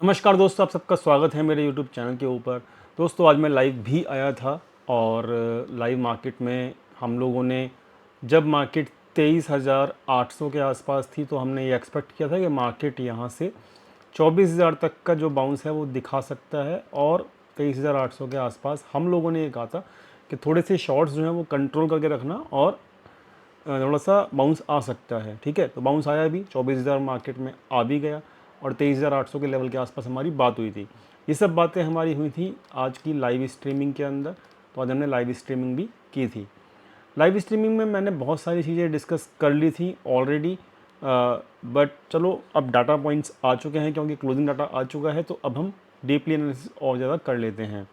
नमस्कार दोस्तों, आप सबका स्वागत है मेरे यूट्यूब चैनल के ऊपर। दोस्तों आज मैं लाइव भी आया था और लाइव मार्केट में हम लोगों ने जब मार्केट 23,800 के आसपास थी तो हमने ये एक्सपेक्ट किया था कि मार्केट यहाँ से 24,000 तक का जो बाउंस है वो दिखा सकता है और 23,800 के आसपास हम लोगों ने ये कहा था कि थोड़े से शॉर्ट्स जो हैं वो कंट्रोल करके रखना और थोड़ा सा बाउंस आ सकता है। ठीक है, तो बाउंस आया भी, 24,000 मार्केट में आ भी गया और 23,800 के लेवल के आसपास हमारी बात हुई थी। ये सब बातें हमारी हुई थी आज की लाइव स्ट्रीमिंग के अंदर। तो आज हमने लाइव स्ट्रीमिंग भी की थी। लाइव स्ट्रीमिंग में मैंने बहुत सारी चीज़ें डिस्कस कर ली थी ऑलरेडी, बट चलो अब डाटा पॉइंट्स आ चुके हैं क्योंकि क्लोजिंग डाटा आ चुका है, तो अब हम डीपली एनालिसिस और ज़्यादा कर लेते हैं।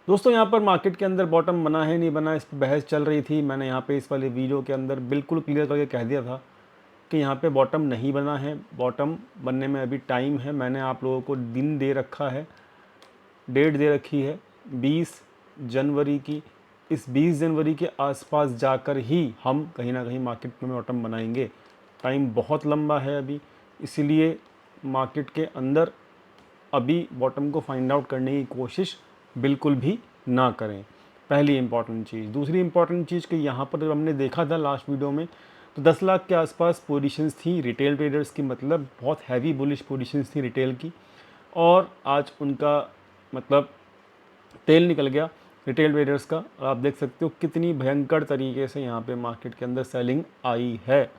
दोस्तों यहाँ पर मार्केट के अंदर बॉटम बना है नहीं बना, इस पर बहस चल रही थी। मैंने यहाँ पे इस वाले वीडियो के अंदर बिल्कुल क्लियर करके कह दिया था कि यहाँ पे बॉटम नहीं बना है, बॉटम बनने में अभी टाइम है। मैंने आप लोगों को दिन दे रखा है, डेट दे रखी है 20 जनवरी की। इस 20 जनवरी के आसपास जाकर ही हम कहीं ना कहीं मार्केट में बॉटम बनाएंगे। टाइम बहुत लंबा है अभी, इसीलिए मार्केट के अंदर अभी बॉटम को फाइंड आउट करने की कोशिश बिल्कुल भी ना करें। पहली इंपॉर्टेंट चीज़। दूसरी इंपॉर्टेंट चीज़ कि यहाँ पर हमने देखा था लास्ट वीडियो में तो 10 लाख के आसपास पोजीशंस थी रिटेल ट्रेडर्स की, मतलब बहुत हैवी बुलिश पोजीशंस थी रिटेल की, और आज उनका मतलब तेल निकल गया रिटेल ट्रेडर्स का। और आप देख सकते हो कितनी भयंकर तरीके से यहाँ पे मार्केट के अंदर सेलिंग आई है।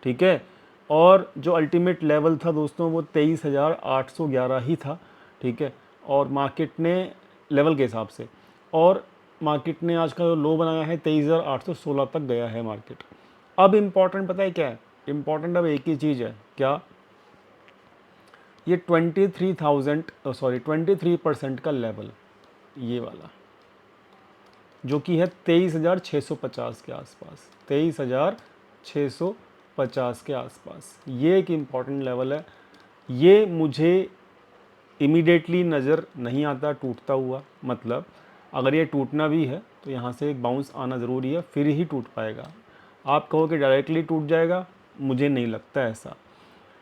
ठीक है, और जो अल्टीमेट लेवल था दोस्तों वो 23,811 ही था। ठीक है, और मार्केट ने लेवल के हिसाब से, और मार्केट ने आज का जो लो बनाया है 23,816 तक गया है मार्केट। अब इम्पॉर्टेंट पता है क्या है? इम्पॉर्टेंट अब एक ही चीज़ है, क्या? ये 23% का लेवल, ये वाला जो कि है 23,650 के आसपास, 23,650 के आसपास, ये एक इम्पॉर्टेंट लेवल है। ये मुझे इमीडिएटली नज़र नहीं आता टूटता हुआ, मतलब अगर ये टूटना भी है तो यहाँ से एक बाउंस आना ज़रूरी है, फिर ही टूट पाएगा। आप कहो कि डायरेक्टली टूट जाएगा, मुझे नहीं लगता ऐसा।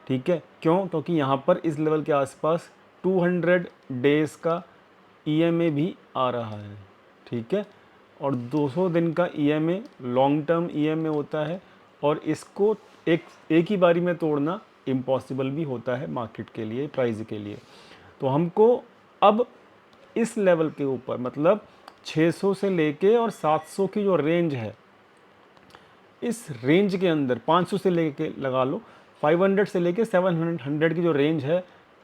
ठीक है, क्यों? क्योंकि यहाँ पर इस लेवल के आसपास 200 डेज़ का ईएमए भी आ रहा है। ठीक है, और 200 दिन का ईएमए लॉन्ग टर्म ईएमए होता है, और इसको एक ही बारी में तोड़ना इम्पॉसिबल भी होता है मार्केट के लिए, प्राइस के लिए। तो हमको अब इस लेवल के ऊपर, मतलब 600 से लेके और 700 की जो रेंज है, इस रेंज के अंदर 500 से लेके लगा लो 500 से लेके 700 की जो रेंज है,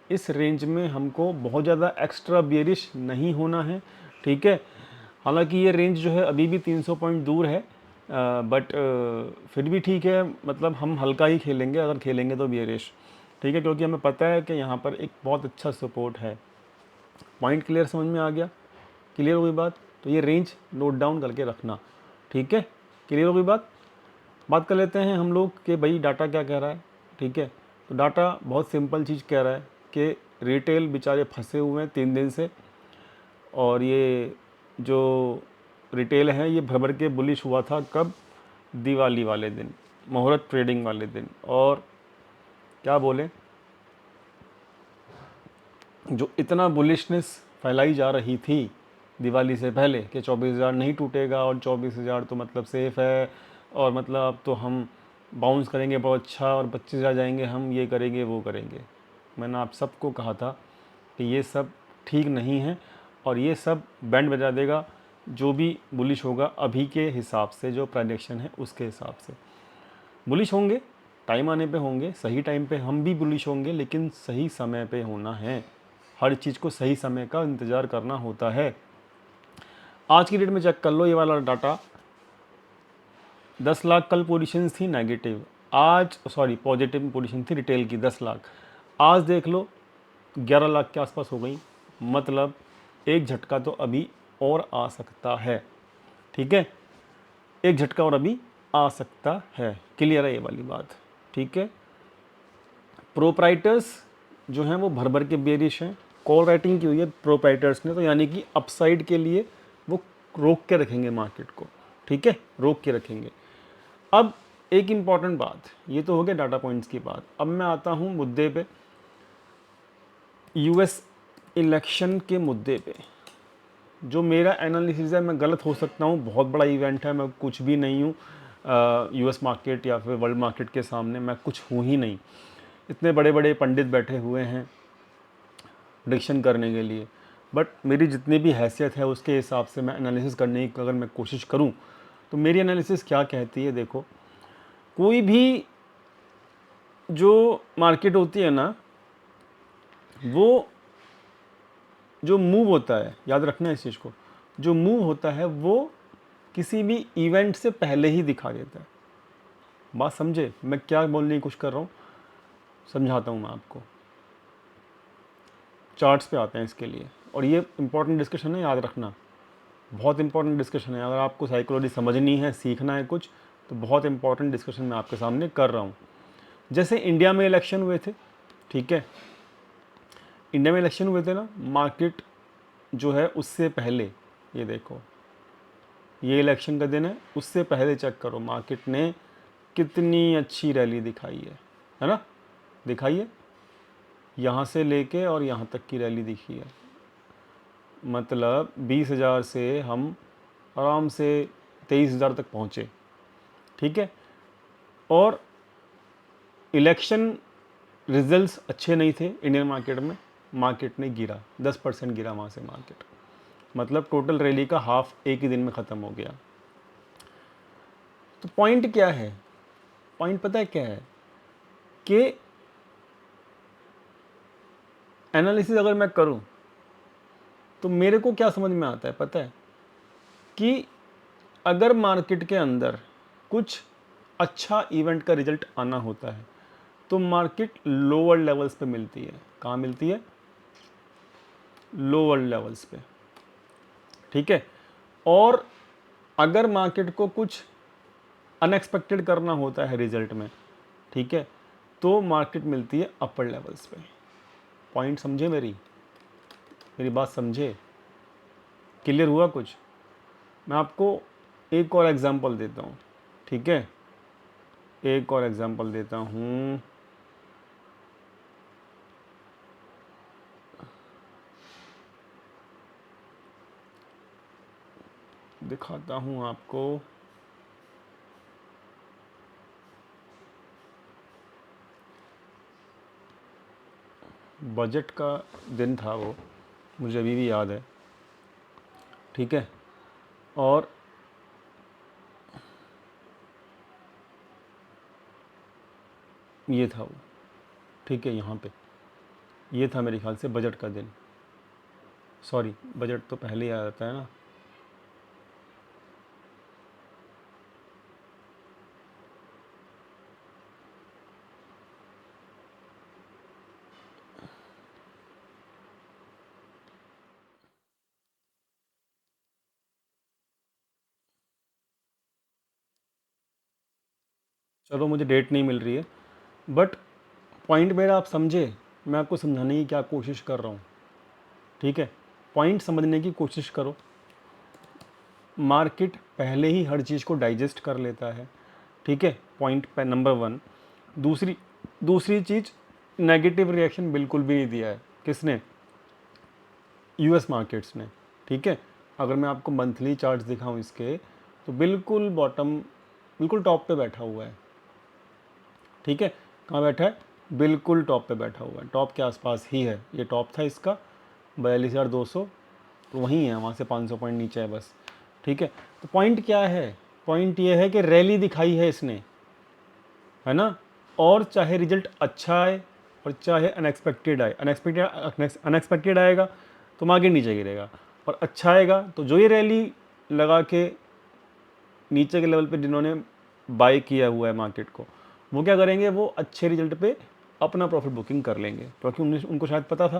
इस रेंज में हमको बहुत ज़्यादा एक्स्ट्रा बियरिश नहीं होना है। ठीक है, हालांकि ये रेंज जो है अभी भी 300 पॉइंट दूर है, बट फिर भी ठीक है, मतलब हम हल्का ही खेलेंगे अगर खेलेंगे तो बियरिश। ठीक है, क्योंकि हमें पता है कि यहाँ पर एक बहुत अच्छा सपोर्ट है। पॉइंट क्लियर समझ में आ गया? क्लियर हो गई बात? तो ये रेंज नोट डाउन करके रखना। ठीक है, क्लियर हो गई बात कर लेते हैं हम लोग कि भाई डाटा क्या कह रहा है। ठीक है, तो डाटा बहुत सिंपल चीज़ कह रहा है कि रिटेल बेचारे फंसे हुए हैं 3 दिन से, और ये जो रिटेल है ये भर भर के बुलिश हुआ था कब? दिवाली वाले दिन, मुहूर्त ट्रेडिंग वाले दिन। और क्या बोले, जो इतना बुलिशनेस फैलाई जा रही थी दिवाली से पहले कि 24,000 नहीं टूटेगा और 24,000 तो मतलब सेफ़ है, और मतलब अब तो हम बाउंस करेंगे बहुत अच्छा और 25,000 जाएंगे, हम ये करेंगे वो करेंगे। मैंने आप सबको कहा था कि ये सब ठीक नहीं है, और ये सब बैंड बजा देगा जो भी बुलिश होगा अभी के हिसाब से, जो प्रेडिक्शन है उसके हिसाब से। बुलिश होंगे, टाइम आने पे होंगे, सही टाइम पे हम भी बुलिश होंगे, लेकिन सही समय पे होना है। हर चीज़ को सही समय का इंतज़ार करना होता है। आज की डेट में चेक कर लो ये वाला डाटा, 10 लाख कल पोजीशंस थी नेगेटिव, आज सॉरी पॉजिटिव पोजीशन थी रिटेल की 10 लाख, आज देख लो 11 लाख के आसपास हो गई। मतलब एक झटका तो अभी और आ सकता है। ठीक है, एक झटका और अभी आ सकता है। क्लियर है ये वाली बात? ठीक है, प्रोप्राइटर्स जो हैं वो भर भर के बेरिश हैं। कॉल राइटिंग की हुई है प्रोप्राइटर्स ने, तो यानी कि अपसाइड के लिए वो रोक के रखेंगे मार्केट को। ठीक है, रोक के रखेंगे। अब एक इम्पॉर्टेंट बात, ये तो हो गया डाटा पॉइंट्स की बात। अब मैं आता हूँ मुद्दे पे यूएस इलेक्शन के मुद्दे पे जो मेरा एनालिसिस है, मैं गलत हो सकता हूँ, बहुत बड़ा इवेंट है, मैं कुछ भी नहीं हूँ यूएस मार्केट या फिर वर्ल्ड मार्केट के सामने, मैं कुछ हूँ ही नहीं। इतने बड़े बड़े पंडित बैठे हुए हैं प्रेडिक्शन करने के लिए, बट मेरी जितनी भी हैसियत है उसके हिसाब से मैं एनालिसिस करने की अगर मैं कोशिश करूँ तो मेरी एनालिसिस क्या कहती है। देखो, कोई भी जो मार्केट होती है ना, वो जो मूव होता है, याद रखना इस चीज़ को, जो मूव होता है वो किसी भी इवेंट से पहले ही दिखा देता है। बात समझे मैं क्या बोलने की कोशिश कर रहा हूँ, समझाता हूँ मैं आपको। चार्ट्स पे आते हैं इसके लिए, और ये इंपॉर्टेंट डिस्कशन है, याद रखना, बहुत इंपॉर्टेंट डिस्कशन है। अगर आपको साइकोलॉजी समझनी है, सीखना है कुछ, तो बहुत इंपॉर्टेंट डिस्कशन मैं आपके सामने कर रहा हूँ। जैसे इंडिया में इलेक्शन हुए थे, ठीक है, इंडिया में इलेक्शन हुए थे ना, मार्केट जो है उससे पहले, ये देखो ये इलेक्शन का दिन है, उससे पहले चेक करो मार्केट ने कितनी अच्छी रैली दिखाई है ना, दिखाई है, यहाँ से लेके और यहाँ तक की रैली दिखी है। मतलब 20,000 से हम आराम से 23,000 तक पहुँचे, ठीक है। और इलेक्शन रिजल्ट्स अच्छे नहीं थे इंडियन मार्केट में, मार्केट ने गिरा, 10% गिरा वहाँ से मार्केट, मतलब टोटल रैली का हाफ एक ही दिन में ख़त्म हो गया। तो पॉइंट क्या है, पॉइंट पता है क्या है कि एनालिसिस अगर मैं करूं तो मेरे को क्या समझ में आता है पता है, कि अगर मार्केट के अंदर कुछ अच्छा इवेंट का रिजल्ट आना होता है तो मार्केट लोअर लेवल्स पे मिलती है। कहाँ मिलती है? लोअर लेवल्स पे, ठीक है। और अगर मार्केट को कुछ अनएक्सपेक्टेड करना होता है रिजल्ट में, ठीक है, तो मार्केट मिलती है अपर लेवल्स पे। पॉइंट समझे मेरी मेरी बात समझे? क्लियर हुआ कुछ? मैं आपको एक और एग्जांपल देता हूँ, ठीक है, एक और एग्जांपल देता हूँ। दिखाता हूँ आपको। बजट का दिन था वो, मुझे अभी भी याद है, ठीक है। और ये था वो, ठीक है, यहाँ पे ये था मेरे ख्याल से बजट का दिन। सॉरी, बजट तो पहले ही आ जाता है ना। चलो, मुझे डेट नहीं मिल रही है, बट पॉइंट मेरा आप समझे, मैं आपको समझाने की क्या कोशिश कर रहा हूँ, ठीक है। पॉइंट समझने की कोशिश करो। मार्केट पहले ही हर चीज़ को डाइजेस्ट कर लेता है, ठीक है, पॉइंट पे नंबर 1। दूसरी दूसरी चीज़, नेगेटिव रिएक्शन बिल्कुल भी नहीं दिया है। किसने? यूएस मार्केट्स ने, ठीक है। अगर मैं आपको मंथली चार्ट्स दिखाऊं इसके, तो बिल्कुल बॉटम, बिल्कुल टॉप पे बैठा हुआ है, ठीक है। कहाँ बैठा है? बिल्कुल टॉप पे बैठा हुआ है, टॉप के आसपास ही है। ये टॉप था इसका 42,200, तो वहीं है, वहाँ से 500 पॉइंट नीचे है बस, ठीक है। तो पॉइंट क्या है? पॉइंट ये है कि रैली दिखाई है इसने, है ना। और चाहे रिजल्ट अच्छा आए और चाहे अनएक्सपेक्टेड आए, अनएक्सपेक्टेड आएगा तो मार्केट नीचे गिरेगा, और अच्छा आएगा तो जो ये रैली लगा के नीचे के लेवल पे जिन्होंने बाय किया हुआ है मार्केट को, वो क्या करेंगे? वो अच्छे रिजल्ट पे अपना प्रॉफिट बुकिंग कर लेंगे, क्योंकि उनको शायद पता था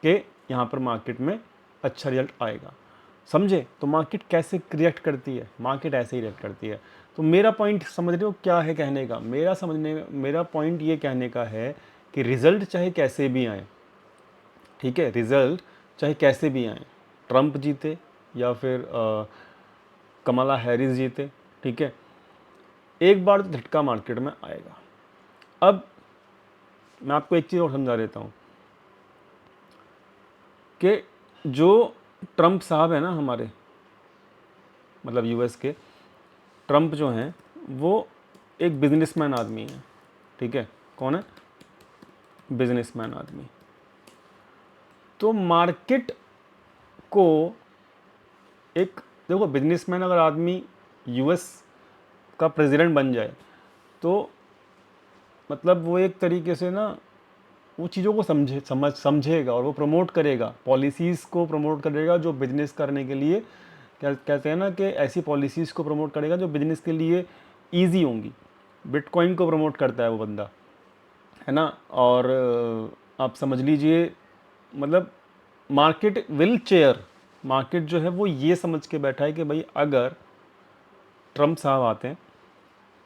कि यहाँ पर मार्केट में अच्छा रिजल्ट आएगा। समझे? तो मार्केट कैसे रिएक्ट करती है? मार्केट ऐसे ही रिएक्ट करती है। तो मेरा पॉइंट समझ रहे हो क्या है कहने का? मेरा पॉइंट ये कहने का है कि रिजल्ट चाहे कैसे भी आए, ठीक है, रिजल्ट चाहे कैसे भी आए, ट्रंप जीते या फिर कमला हैरिस जीते, ठीक है, एक बार तो झटका मार्केट में आएगा। अब मैं आपको एक चीज़ और समझा देता हूँ। कि जो ट्रम्प साहब है ना हमारे, मतलब यूएस के ट्रम्प जो हैं वो एक बिजनेसमैन आदमी है, ठीक है। कौन है? बिजनेसमैन आदमी। तो मार्केट को एक, देखो बिजनेसमैन अगर आदमी यूएस का प्रेसिडेंट बन जाए तो मतलब वो एक तरीके से ना वो चीज़ों को समझेगा और वो प्रमोट करेगा, पॉलिसीज़ को प्रमोट करेगा जो बिजनेस करने के लिए, क्या कहते हैं ना कि ऐसी पॉलिसीज़ को प्रमोट करेगा जो बिजनेस के लिए ईजी होंगी। बिटकॉइन को प्रमोट करता है वो बंदा, है ना। और आप समझ लीजिए मतलब मार्केट विल चेयर, मार्केट जो है वो ये समझ के बैठा है कि भाई अगर ट्रम्प साहब आते हैं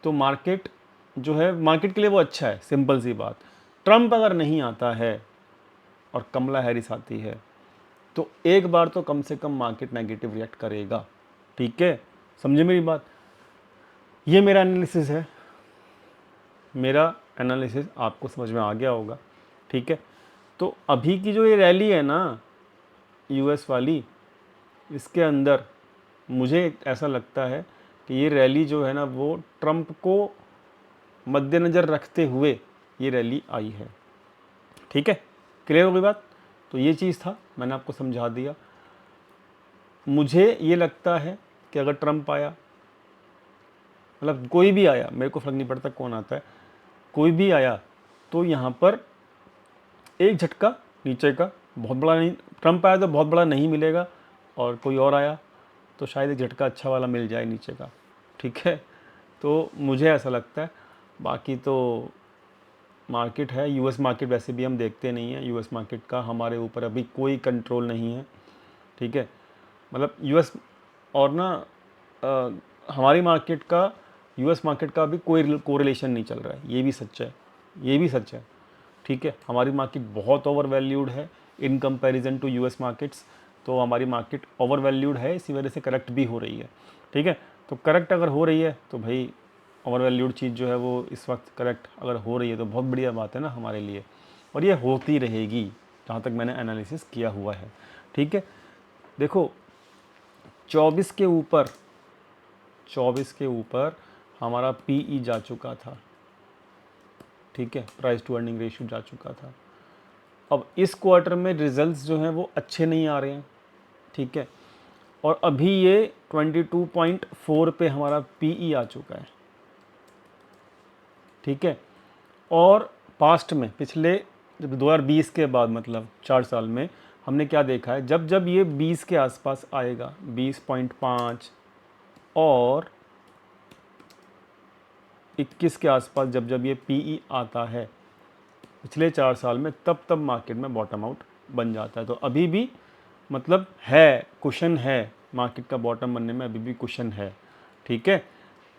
तो मार्केट जो है, मार्केट के लिए वो अच्छा है। सिंपल सी बात, ट्रम्प अगर नहीं आता है और कमला हैरिस आती है तो एक बार तो कम से कम मार्केट नेगेटिव रिएक्ट करेगा, ठीक है। समझे मेरी बात? ये मेरा एनालिसिस है, मेरा एनालिसिस आपको समझ में आ गया होगा, ठीक है। तो अभी की जो ये रैली है ना यूएस वाली, इसके अंदर मुझे ऐसा लगता है कि ये रैली जो है ना वो ट्रम्प को मद्देनज़र रखते हुए ये रैली आई है, ठीक है। क्लियर हो गई बात? तो ये चीज़ था, मैंने आपको समझा दिया। मुझे ये लगता है कि अगर ट्रम्प आया, मतलब कोई भी आया, मेरे को फ़र्क नहीं पड़ता कौन आता है, कोई भी आया तो यहाँ पर एक झटका नीचे का बहुत बड़ा नहीं, ट्रम्प आया तो बहुत बड़ा नहीं मिलेगा, और कोई और आया तो शायद एक झटका अच्छा वाला मिल जाए नीचे का, ठीक है। तो मुझे ऐसा लगता है। बाकी तो मार्केट है, यूएस मार्केट वैसे भी हम देखते नहीं हैं, यूएस मार्केट का हमारे ऊपर अभी कोई कंट्रोल नहीं है, ठीक है। मतलब यूएस और ना हमारी मार्केट का यूएस मार्केट का अभी कोई कोरिलेशन नहीं चल रहा है, ये भी सच है, ये भी सच है, ठीक है। हमारी मार्केट बहुत ओवर वैल्यूड है in comparison to US markets, तो हमारी मार्केट ओवर वैल्यूड है, इसी वजह से करेक्ट भी हो रही है, ठीक है। तो करेक्ट अगर हो रही है तो भाई ओवर वैल्यूड चीज़ जो है वो इस वक्त करेक्ट अगर हो रही है तो बहुत बढ़िया बात है ना हमारे लिए, और ये होती रहेगी जहाँ तक मैंने एनालिसिस किया हुआ है, ठीक है। देखो 24 के ऊपर, 24 के ऊपर हमारा पीई जा चुका था, ठीक है, प्राइस टू अर्निंग रेशियो जा चुका था। अब इस क्वार्टर में रिजल्ट्स जो हैं वो अच्छे नहीं आ रहे हैं, ठीक है, और अभी ये 22.4 पे हमारा पीई आ चुका है, ठीक है। और पास्ट में पिछले जब 2020 के बाद मतलब 4 साल में हमने क्या देखा है, जब जब ये 20 के आसपास आएगा, 20.5 और 21 के आसपास जब जब ये पीई आता है पिछले 4 साल में, तब तब मार्केट में बॉटम आउट बन जाता है। तो अभी भी मतलब है, कुशन है, मार्केट का बॉटम बनने में अभी भी कुशन है, ठीक है।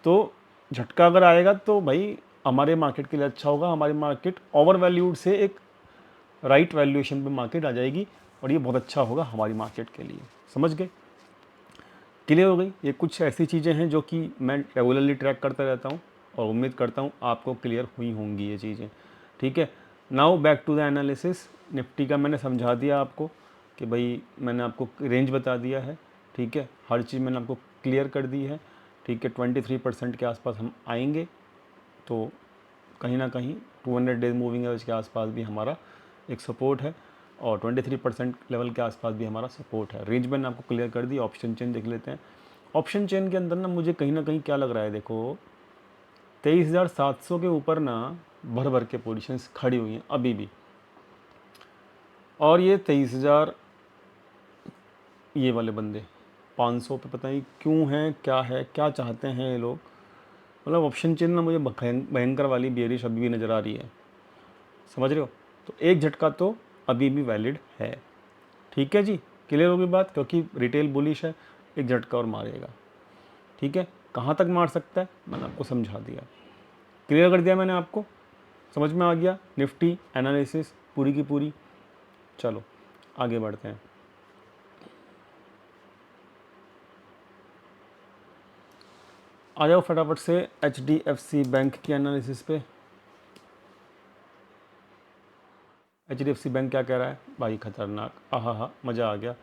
तो झटका अगर आएगा तो भाई हमारे मार्केट के लिए अच्छा होगा, हमारी मार्केट ओवर वैल्यूड से एक राइट वैल्यूएशन पे मार्केट आ जाएगी, और ये बहुत अच्छा होगा हमारी मार्केट के लिए। समझ गए? क्लियर हो गई? ये कुछ ऐसी चीज़ें हैं जो कि मैं रेगुलरली ट्रैक करता रहता हूँ, और उम्मीद करता हूँ आपको क्लियर हुई होंगी ये चीज़ें, ठीक है। Now back to the analysis. Nifty का मैंने समझा दिया आपको कि भाई मैंने आपको रेंज बता दिया है, ठीक है, हर चीज़ मैंने आपको क्लियर कर दी है, ठीक है। 23% के आसपास हम आएंगे, तो कहीं ना कहीं 200 डेज मूविंग एवरेज के आसपास भी हमारा एक सपोर्ट है, और 23% लेवल के आसपास भी हमारा सपोर्ट है। रेंज मैंने आपको क्लियर कर दी। ऑप्शन चेन देख लेते हैं। ऑप्शन चेन के अंदर ना मुझे कहीं ना कहीं क्या लग रहा है, देखो 23,700 के ऊपर ना भर भर के पोजीशंस खड़ी हुई हैं अभी भी, और ये 23,000 ये वाले बंदे 500 पे पता नहीं क्यों हैं, क्या है, क्या चाहते हैं ये लोग। मतलब ऑप्शन चेन ना मुझे भयंकर वाली बेरिश अभी भी नज़र आ रही है, समझ रहे हो। तो एक झटका तो अभी भी वैलिड है, ठीक है जी। क्लियर होगी बात, क्योंकि रिटेल बुलिश है, एक झटका और मारेगा, ठीक है। कहाँ तक मार सकता है मैंने आपको समझा दिया, क्लियर कर दिया मैंने आपको, समझ में आ गया निफ्टी एनालिसिस पूरी की पूरी। चलो आगे बढ़ते हैं। आ जाओ फटाफट से HDFC बैंक की एनालिसिस पे। HDFC बैंक क्या कह रहा है भाई, खतरनाक, आहा, मज़ा आ गया,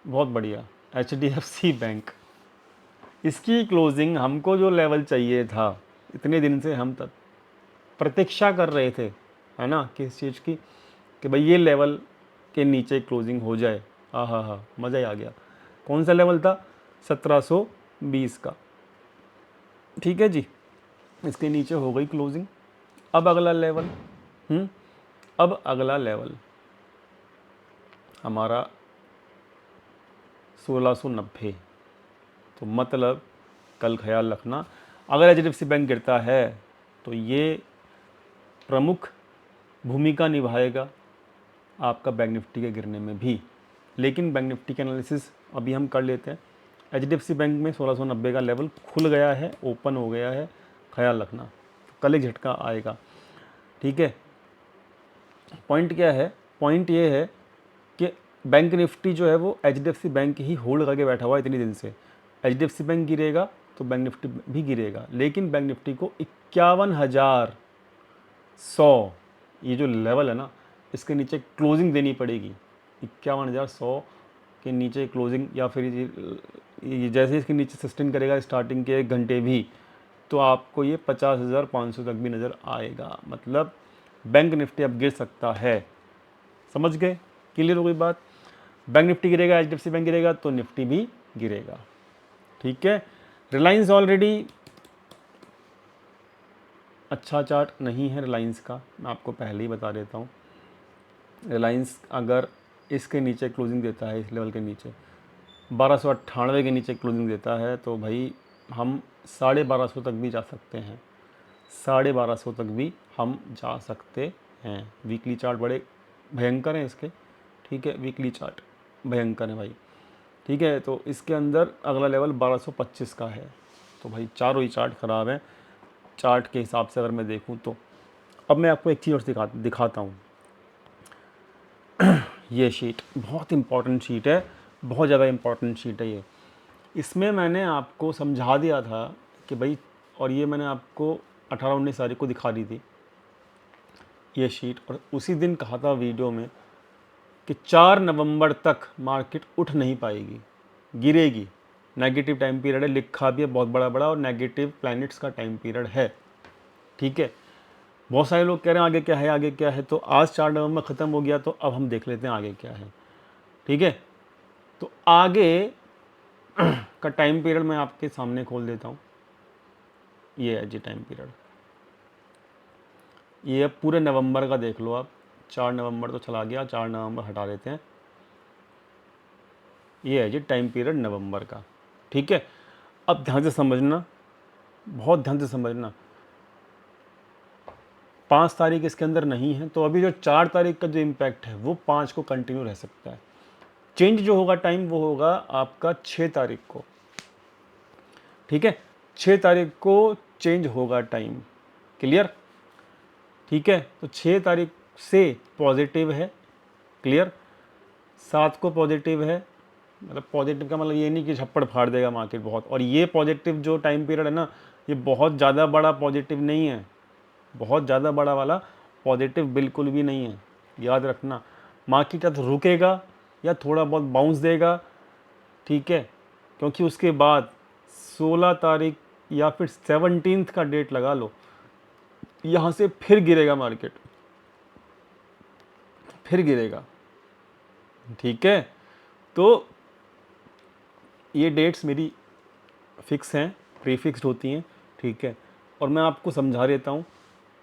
बहुत बढ़िया। HDFC बैंक, इसकी क्लोजिंग हमको जो लेवल चाहिए था, इतने दिन से हम तक प्रतीक्षा कर रहे थे, है ना, किस चीज़ की, कि भाई ये लेवल के नीचे क्लोजिंग हो जाए। आहा, मज़ा ही आ गया। कौन सा लेवल था? 1720 का। ठीक है जी, इसके नीचे हो गई क्लोजिंग। अब अगला लेवल, अब अगला लेवल हमारा 1690। तो मतलब कल ख्याल रखना, अगर HDFC बैंक गिरता है तो ये प्रमुख भूमिका निभाएगा आपका बैंक निफ्टी के गिरने में भी। लेकिन बैंक निफ्टी के एनालिसिस अभी हम कर लेते हैं। HDFC बैंक में 1690 का लेवल खुल गया है, ओपन हो गया है, ख्याल रखना, कल एक झटका आएगा। ठीक है, पॉइंट क्या है? पॉइंट ये है कि बैंक निफ्टी जो है वो HDFC बैंक ही होल्ड करके बैठा हुआ है इतनी दिन से। HDFC बैंक गिरेगा तो बैंक निफ्टी भी गिरेगा, लेकिन बैंक निफ्टी को 51,100 ये जो लेवल है ना, इसके नीचे क्लोजिंग देनी पड़ेगी। 51,100 के नीचे क्लोजिंग, या फिर ये जैसे इसके नीचे सस्टेन करेगा स्टार्टिंग के 1 घंटे भी, तो आपको ये 50,500 तक भी नज़र आएगा। मतलब बैंक निफ्टी अब गिर सकता है। समझ गए? क्लियर हो गई बात? बैंक निफ्टी गिरेगा, HDFC बैंक गिरेगा तो निफ्टी भी गिरेगा। ठीक है, रिलायंस ऑलरेडी अच्छा चार्ट नहीं है रिलायंस का, मैं आपको पहले ही बता देता हूँ। रिलायंस अगर इसके नीचे क्लोजिंग देता है, इस लेवल के नीचे 1298 के नीचे क्लोजिंग देता है, तो भाई हम 1250 तक भी जा सकते हैं। 1250 तक भी हम जा सकते हैं। वीकली चार्ट बड़े भयंकर हैं इसके। ठीक है, वीकली चार्ट भयंकर है भाई। ठीक है, तो इसके अंदर अगला लेवल 1225 का है। तो भाई चारों ही चार्ट ख़राब हैं चार्ट के हिसाब से अगर मैं देखूं तो। अब मैं आपको एक चीज़ और दिखाता हूँ। ये शीट बहुत इम्पॉर्टेंट शीट है, बहुत ज़्यादा इम्पॉर्टेंट शीट है ये। इसमें मैंने आपको समझा दिया था कि भाई, और ये मैंने आपको 18-19 तारीख को दिखा दी थी ये शीट, और उसी दिन कहा था वीडियो में कि 4 नवंबर तक मार्केट उठ नहीं पाएगी, गिरेगी। नेगेटिव टाइम पीरियड है, लिखा भी है बहुत बड़ा बड़ा, और नेगेटिव प्लैनेट्स का टाइम पीरियड है। ठीक है, बहुत सारे लोग कह रहे हैं आगे क्या है, आगे क्या है। तो आज 4 नवंबर ख़त्म हो गया, तो अब हम देख लेते हैं आगे क्या है। ठीक है, तो आगे का टाइम पीरियड मैं आपके सामने खोल देता हूँ। ये है जी टाइम पीरियड, ये है पूरे नवंबर का, देख लो आप। 4 नवंबर तो चला गया, 4 नवंबर हटा देते हैं। ये है जी टाइम पीरियड नवंबर का। ठीक है, अब ध्यान से समझना, बहुत ध्यान से समझना। 5 तारीख इसके अंदर नहीं है, तो अभी जो 4 तारीख का जो इम्पैक्ट है वो 5 को कंटिन्यू रह सकता है। चेंज जो होगा टाइम वो होगा आपका 6 तारीख को। ठीक है, 6 तारीख को चेंज होगा टाइम। क्लियर? ठीक है, तो 6 तारीख से पॉजिटिव है। क्लियर? 7 को पॉजिटिव है। मतलब पॉजिटिव का मतलब ये नहीं कि झप्पड़ फाड़ देगा मार्केट बहुत। और ये पॉजिटिव जो टाइम पीरियड है ना, ये बहुत ज़्यादा बड़ा पॉजिटिव नहीं है, बहुत ज़्यादा बड़ा वाला पॉजिटिव बिल्कुल भी नहीं है। याद रखना, मार्केट या तो रुकेगा या थोड़ा बहुत बाउंस देगा। ठीक है, क्योंकि उसके बाद 16 तारीख या फिर 17 का डेट लगा लो, यहाँ से फिर गिरेगा मार्केट, फिर गिरेगा। ठीक है, तो ये डेट्स मेरी फिक्स हैं, प्रीफिक्स्ड होती हैं। ठीक है, और मैं आपको समझा देता हूँ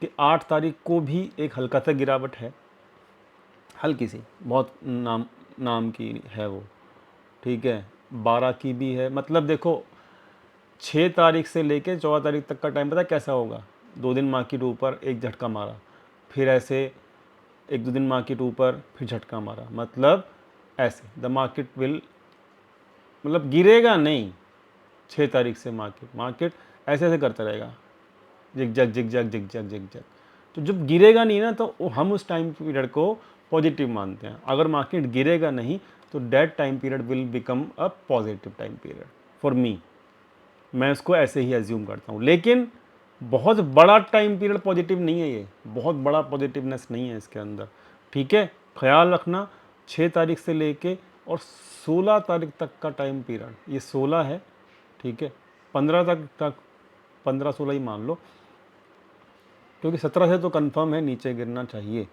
कि 8 तारीख को भी एक हल्का सा गिरावट है, हल्की सी, बहुत नाम की है वो। ठीक है, 12 की भी है। मतलब देखो, 6 तारीख से लेके 14 तारीख तक का टाइम पता है कैसा होगा? 2 दिन मार्केट ऊपर, एक झटका मारा, फिर ऐसे 1-2 दिन मार्केट ऊपर, फिर झटका मारा। मतलब ऐसे द मार्केट विल, मतलब गिरेगा नहीं। 6 तारीख से मार्केट ऐसे ऐसे करता रहेगा, जिग जग जिग जग जिग जग जिग जग। तो जब गिरेगा नहीं ना, तो हम उस टाइम पीरियड को पॉजिटिव मानते हैं। अगर मार्केट गिरेगा नहीं तो that time period will become a positive time period for me. मैं इसको ऐसे ही एज्यूम करता हूँ। लेकिन बहुत बड़ा टाइम पीरियड पॉजिटिव नहीं है ये, बहुत बड़ा पॉजिटिवनेस नहीं है इसके अंदर। ठीक है, ख्याल रखना 6 तारीख से लेके और 16 तारीख तक का टाइम पीरियड, ये 16 है, ठीक है, 15 तक 15-16 ही मान लो, क्योंकि 17 से तो कंफर्म है नीचे गिरना चाहिए।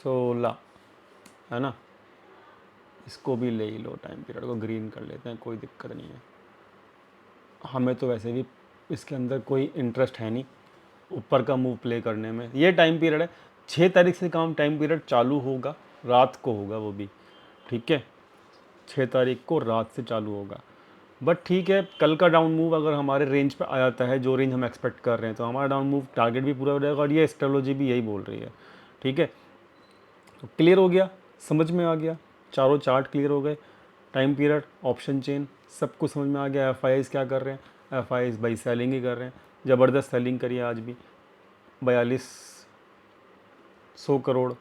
16 है ना, इसको भी ले ही लो, टाइम पीरियड को ग्रीन कर लेते हैं, कोई दिक्कत नहीं है। हमें तो वैसे भी इसके अंदर कोई इंटरेस्ट है नहीं ऊपर का मूव प्ले करने में। ये टाइम पीरियड है, 6 तारीख से काम टाइम पीरियड चालू होगा, रात को होगा वो भी, ठीक है, 6 तारीख को रात से चालू होगा। बट ठीक है, कल का डाउन मूव अगर हमारे रेंज पे आ जाता है, जो रेंज हम एक्सपेक्ट कर रहे हैं, तो हमारा डाउन मूव टारगेट भी पूरा हो जाएगा, और ये एस्ट्रोलॉजी भी यही बोल रही है, ठीक है। तो क्लियर हो गया, समझ में आ गया, चारों चार्ट क्लियर हो गए, टाइम पीरियड, ऑप्शन चेन, सब कुछ समझ में आ गया। एफ आई क्या कर रहे हैं, एफ आई भाई सेलिंग ही कर रहे हैं, ज़बरदस्त सेलिंग करी है आज भी, 4200 करोड़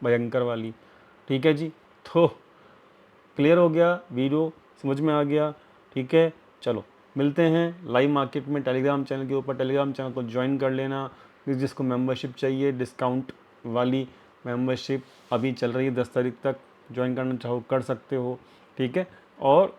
भयंकर वाली, ठीक है जी। तो क्लियर हो गया, वीडियो समझ में आ गया, ठीक है। चलो मिलते हैं लाइव मार्केट में टेलीग्राम चैनल के ऊपर, टेलीग्राम चैनल को ज्वाइन कर लेना। जिसको मेंबरशिप चाहिए, डिस्काउंट वाली मेंबरशिप अभी चल रही है 10 तारीख तक, ज्वाइन करना चाहो कर सकते हो, ठीक है। और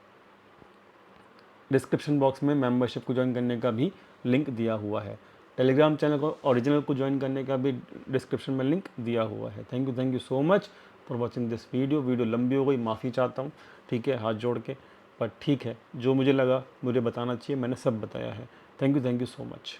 डिस्क्रिप्शन बॉक्स में मेंबरशिप को ज्वाइन करने का भी लिंक दिया हुआ है, टेलीग्राम चैनल को ओरिजिनल को ज्वाइन करने का भी डिस्क्रिप्शन में लिंक दिया हुआ है। Thank you so much for watching this video लंबी हो गई, माफ़ी चाहता हूँ, ठीक है, हाथ जोड़ के, पर ठीक है, जो मुझे लगा मुझे बताना चाहिए मैंने सब बताया है। Thank you so much.